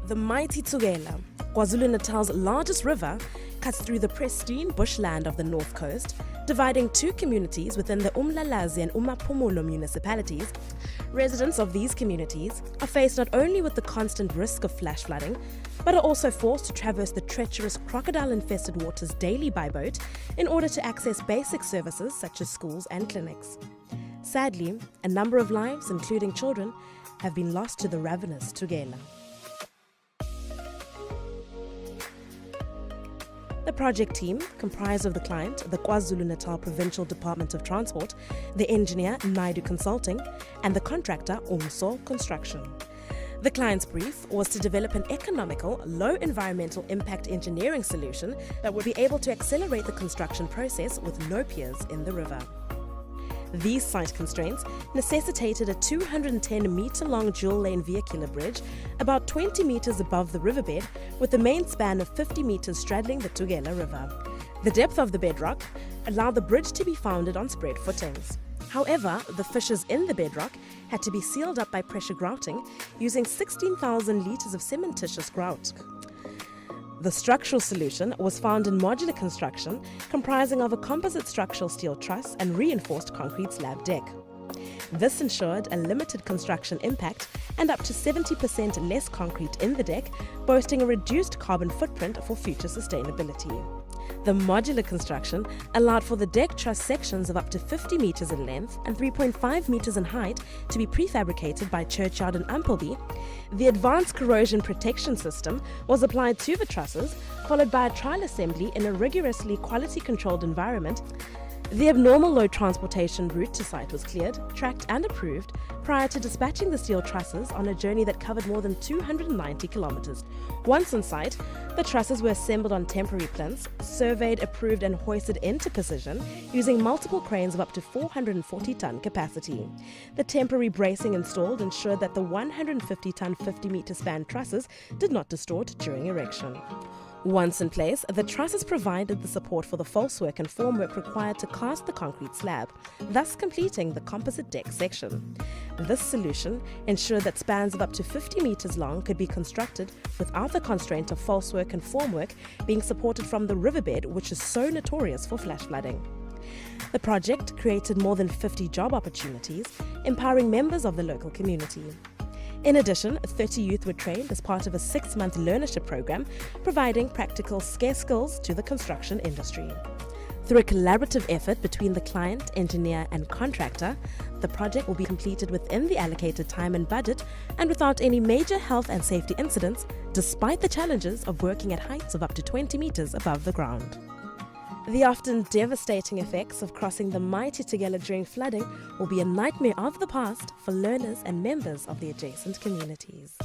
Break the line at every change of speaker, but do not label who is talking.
The mighty Tugela, KwaZulu-Natal's largest river, cuts through the pristine bushland of the north coast, dividing two communities within the Umlalazi and uMaphumulo municipalities. Residents of these communities are faced not only with the constant risk of flash flooding, but are also forced to traverse the treacherous crocodile-infested waters daily by boat in order to access basic services such as schools and clinics. Sadly, a number of lives, including children, have been lost to the ravenous Tugela. The project team, comprised of the client, the KwaZulu-Natal Provincial Department of Transport, the engineer, Naidu Consulting, and the contractor, UMSO Construction. The client's brief was to develop an economical, low environmental impact engineering solution that would be able to accelerate the construction process with no piers in the river. These site constraints necessitated a 210-metre-long dual-lane vehicular bridge about 20 metres above the riverbed, with the main span of 50 metres straddling the Tugela River. The depth of the bedrock allowed the bridge to be founded on spread footings. However, the fissures in the bedrock had to be sealed up by pressure grouting using 16,000 litres of cementitious grout. The structural solution was found in modular construction, comprising of a composite structural steel truss and reinforced concrete slab deck. This ensured a limited construction impact and up to 70% less concrete in the deck, boasting a reduced carbon footprint for future sustainability. The modular construction allowed for the deck truss sections of up to 50 metres in length and 3.5 metres in height to be prefabricated by Churchyard and Ampleby. The advanced corrosion protection system was applied to the trusses, followed by a trial assembly in a rigorously quality-controlled environment. The abnormal low transportation route to site was cleared, tracked and approved prior to dispatching the steel trusses on a journey that covered more than 290 kilometres. Once on site, the trusses were assembled on temporary plinths, surveyed, approved and hoisted into position using multiple cranes of up to 440-ton capacity. The temporary bracing installed ensured that the 150-ton 50-metre span trusses did not distort during erection. Once in place, the trusses provided the support for the falsework and formwork required to cast the concrete slab, thus completing the composite deck section. This solution ensured that spans of up to 50 metres long could be constructed without the constraint of falsework and formwork being supported from the riverbed, which is so notorious for flash flooding. The project created more than 50 job opportunities, empowering members of the local community. In addition, 30 youth were trained as part of a 6-month learnership program, providing practical scarce skills to the construction industry. Through a collaborative effort between the client, engineer and contractor, the project will be completed within the allocated time and budget and without any major health and safety incidents, despite the challenges of working at heights of up to 20 metres above the ground. The often devastating effects of crossing the mighty Tugela during flooding will be a nightmare of the past for learners and members of the adjacent communities.